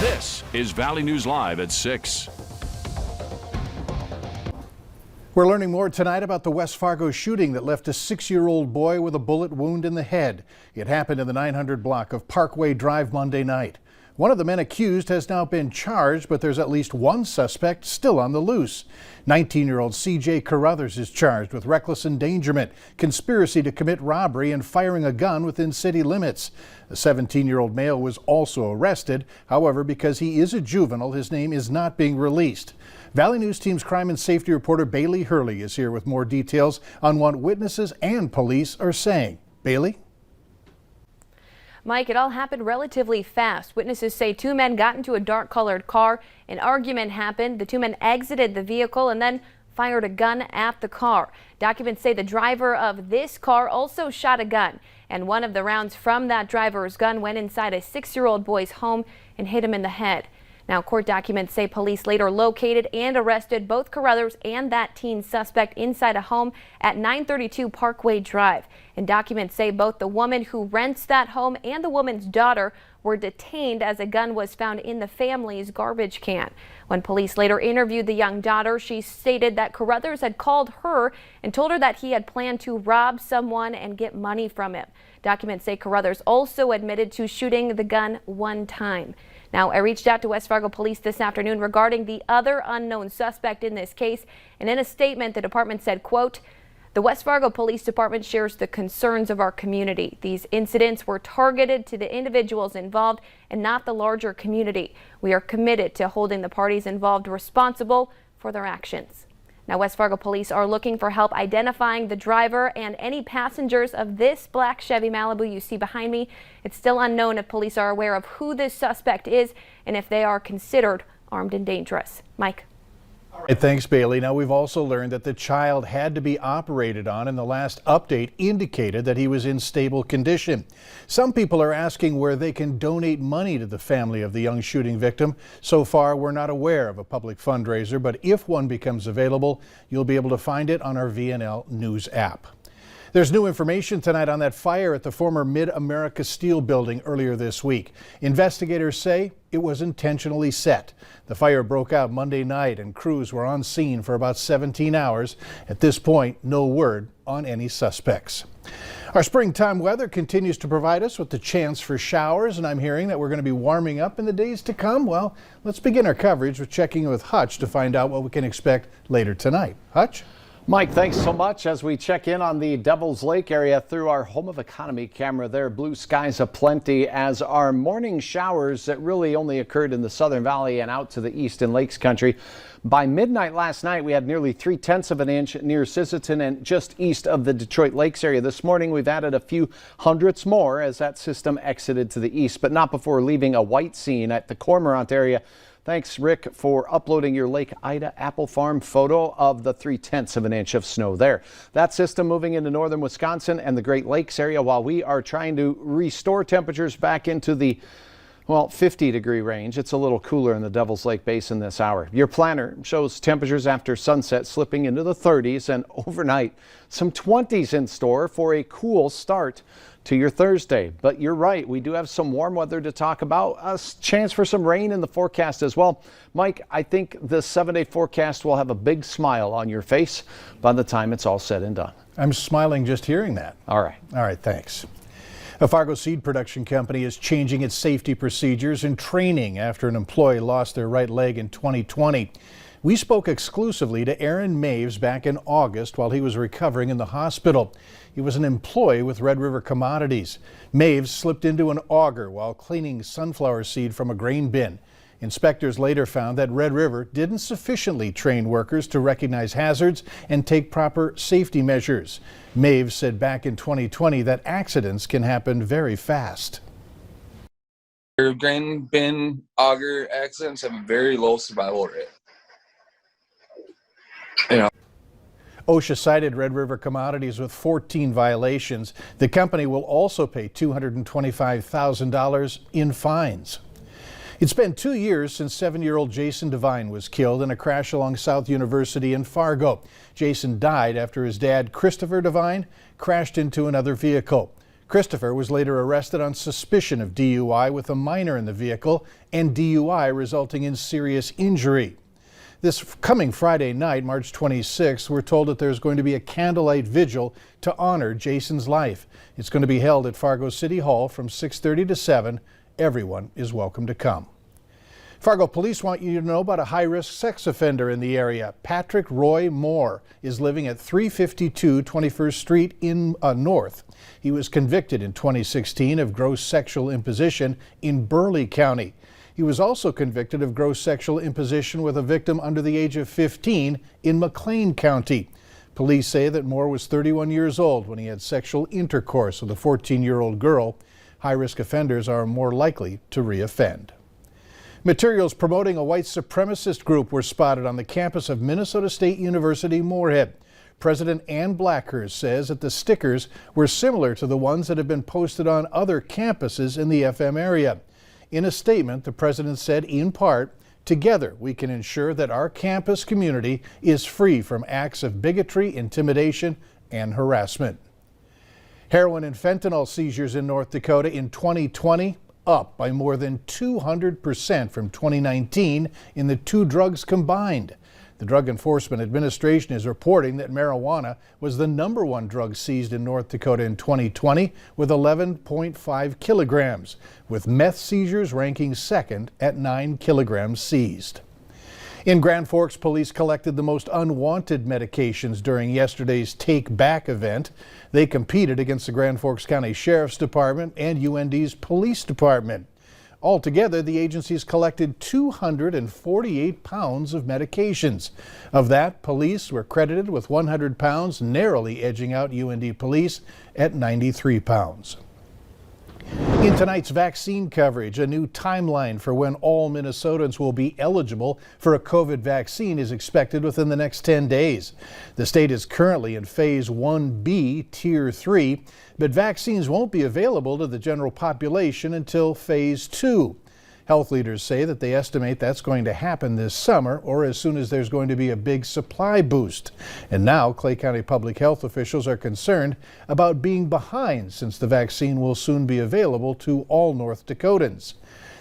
This is Valley News Live at 6. We're learning more tonight about the West Fargo shooting that left a 6-year-old boy with a bullet wound in the head. It happened in the 900 block of Parkway Drive Monday night. One of the men accused has now been charged, but there's at least one suspect still on the loose. 19-year-old C.J. Carruthers is charged with reckless endangerment, conspiracy to commit robbery, and firing a gun within city limits. The 17-year-old male was also arrested. However, because he is a juvenile, his name is not being released. Valley News Team's crime and safety reporter Bailey Hurley is here with more details on what witnesses and police are saying. Bailey? Mike, it all happened relatively fast. Witnesses say two men got into a dark-colored car. An argument happened. The two men exited the vehicle and then fired a gun at the car. Documents say the driver of this car also shot a gun, and one of the rounds from that driver's gun went inside a 6-year-old boy's home and hit him in the head. Now, court documents say police later located and arrested both Carruthers and that teen suspect inside a home at 932 Parkway Drive. And documents say both the woman who rents that home and the woman's daughter were detained as a gun was found in the family's garbage can. When police later interviewed the young daughter, she stated that Carruthers had called her and told her that he had planned to rob someone and get money from him. Documents say Carruthers also admitted to shooting the gun one time. Now, I reached out to West Fargo Police this afternoon regarding the other unknown suspect in this case, and in a statement, the department said, quote, "The West Fargo Police Department shares the concerns of our community. These incidents were targeted to the individuals involved and not the larger community. We are committed to holding the parties involved responsible for their actions." Now, West Fargo police are looking for help identifying the driver and any passengers of this black Chevy Malibu you see behind me. It's still unknown if police are aware of who this suspect is and if they are considered armed and dangerous. Mike. All right, thanks, Bailey. Now, we've also learned that the child had to be operated on, and the last update indicated that he was in stable condition. Some people are asking where they can donate money to the family of the young shooting victim. So far, we're not aware of a public fundraiser, but if one becomes available, you'll be able to find it on our VNL News app. There's new information tonight on that fire at the former Mid-America Steel building earlier this week. Investigators say it was intentionally set. The fire broke out Monday night and crews were on scene for about 17 hours. At this point, no word on any suspects. Our springtime weather continues to provide us with the chance for showers, and I'm hearing that we're going to be warming up in the days to come. Well, let's begin our coverage with checking in with Hutch to find out what we can expect later tonight. Hutch? Mike, thanks so much. As we check in on the Devil's Lake area through our Home of Economy camera there, blue skies aplenty as our morning showers that really only occurred in the Southern Valley and out to the east in Lakes Country. By midnight last night, we had nearly 3/10 of an inch near Sisseton and just east of the Detroit Lakes area. This morning, we've added a few hundredths more as that system exited to the east, but not before leaving a white scene at the Cormorant area. Thanks, Rick, for uploading your Lake Ida Apple Farm photo of the 3/10 of an inch of snow there. That system moving into northern Wisconsin and the Great Lakes area while we are trying to restore temperatures back into the 50-degree range. It's a little cooler in the Devil's Lake Basin this hour. Your planner shows temperatures after sunset slipping into the 30s and overnight some 20s in store for a cool start to your Thursday. But you're right, we do have some warm weather to talk about. A chance for some rain in the forecast as well. Mike, I think the 7-day forecast will have a big smile on your face by the time it's all said and done. I'm smiling just hearing that. All right. All right, thanks. A Fargo seed production company is changing its safety procedures and training after an employee lost their right leg in 2020. We spoke exclusively to Aaron Maves back in August while he was recovering in the hospital. He was an employee with Red River Commodities. Maves slipped into an auger while cleaning sunflower seed from a grain bin. Inspectors later found that Red River didn't sufficiently train workers to recognize hazards and take proper safety measures. Maves said back in 2020 that accidents can happen very fast. Grain bin auger accidents have a very low survival rate. OSHA cited Red River Commodities with 14 violations. The company will also pay $225,000 in fines. It's been 2 years since 7-year-old Jason Devine was killed in a crash along South University in Fargo. Jason died after his dad, Christopher Devine, crashed into another vehicle. Christopher was later arrested on suspicion of DUI with a minor in the vehicle and DUI resulting in serious injury. This coming Friday night, March 26th, we're told that there's going to be a candlelight vigil to honor Jason's life. It's going to be held at Fargo City Hall from 6:30 to 7. Everyone is welcome to come. Fargo police want you to know about a high-risk sex offender in the area. Patrick Roy Moore is living at 352 21st Street in North. He was convicted in 2016 of gross sexual imposition in Burleigh County. He was also convicted of gross sexual imposition with a victim under the age of 15 in McLean County. Police say that Moore was 31 years old when he had sexual intercourse with a 14-year-old girl. High-risk offenders are more likely to reoffend. Materials promoting a white supremacist group were spotted on the campus of Minnesota State University Moorhead. President Ann Blackhurst says that the stickers were similar to the ones that have been posted on other campuses in the FM area. In a statement, the president said, in part, "Together we can ensure that our campus community is free from acts of bigotry, intimidation, and harassment." Heroin and fentanyl seizures in North Dakota in 2020 up by more than 200% from 2019 in the two drugs combined. The Drug Enforcement Administration is reporting that marijuana was the #1 drug seized in North Dakota in 2020 with 11.5 kilograms, with meth seizures ranking second at 9 kilograms seized. In Grand Forks, police collected the most unwanted medications during yesterday's Take Back event. They competed against the Grand Forks County Sheriff's Department and UND's Police Department. Altogether, the agencies collected 248 pounds of medications. Of that, police were credited with 100 pounds, narrowly edging out UND Police at 93 pounds. In tonight's vaccine coverage, a new timeline for when all Minnesotans will be eligible for a COVID vaccine is expected within the next 10 days. The state is currently in Phase 1B, Tier 3, but vaccines won't be available to the general population until Phase 2. Health leaders say that they estimate that's going to happen this summer or as soon as there's going to be a big supply boost. And now Clay County public health officials are concerned about being behind since the vaccine will soon be available to all North Dakotans.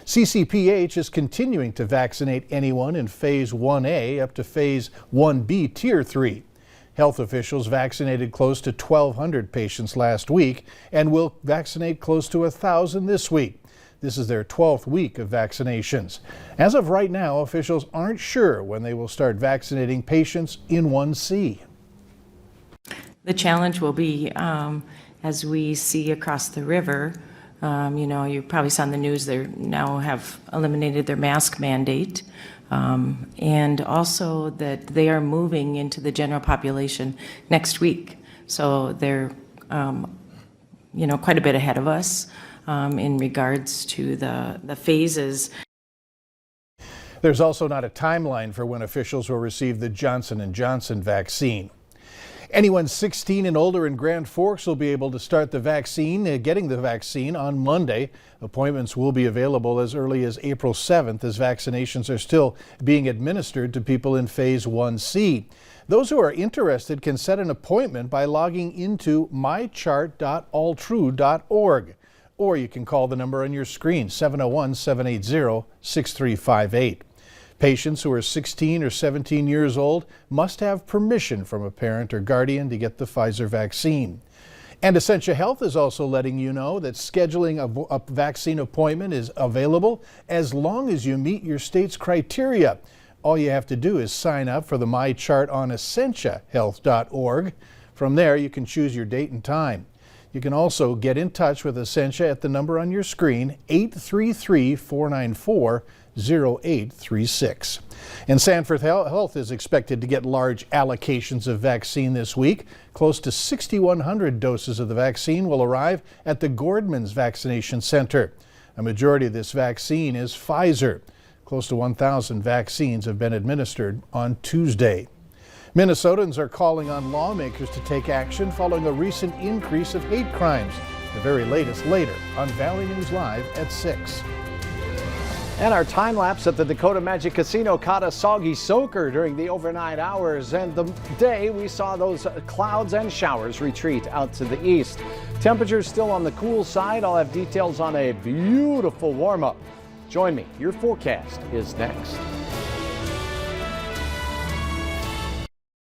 CCPH is continuing to vaccinate anyone in Phase 1A up to Phase 1B Tier 3. Health officials vaccinated close to 1,200 patients last week and will vaccinate close to 1,000 this week. This is their 12th week of vaccinations. As of right now, officials aren't sure when they will start vaccinating patients in 1C. The challenge will be, as we see across the river, you probably saw in the news they now have eliminated their mask mandate, and also that they are moving into the general population next week. So they're, quite a bit ahead of us. In regards to the phases. There's also not a timeline for when officials will receive the Johnson & Johnson vaccine. Anyone 16 and older in Grand Forks will be able to start getting the vaccine on Monday. Appointments will be available as early as April 7th as vaccinations are still being administered to people in Phase 1C. Those who are interested can set an appointment by logging into mychart.alltrue.org. Or you can call the number on your screen, 701-780-6358. Patients who are 16 or 17 years old must have permission from a parent or guardian to get the Pfizer vaccine. And Essentia Health is also letting you know that scheduling a vaccine appointment is available as long as you meet your state's criteria. All you have to do is sign up for the MyChart on EssentiaHealth.org. From there, you can choose your date and time. You can also get in touch with Essentia at the number on your screen, 833-494-0836. And Sanford Health is expected to get large allocations of vaccine this week. Close to 6,100 doses of the vaccine will arrive at the Gordman's Vaccination Center. A majority of this vaccine is Pfizer. Close to 1,000 vaccines have been administered on Tuesday. Minnesotans are calling on lawmakers to take action following a recent increase of hate crimes. The very latest later on Valley News Live at 6. And our time lapse at the Dakota Magic Casino caught a soggy soaker during the overnight hours, and the day we saw those clouds and showers retreat out to the east. Temperatures still on the cool side. I'll have details on a beautiful warm-up. Join me. Your forecast is next.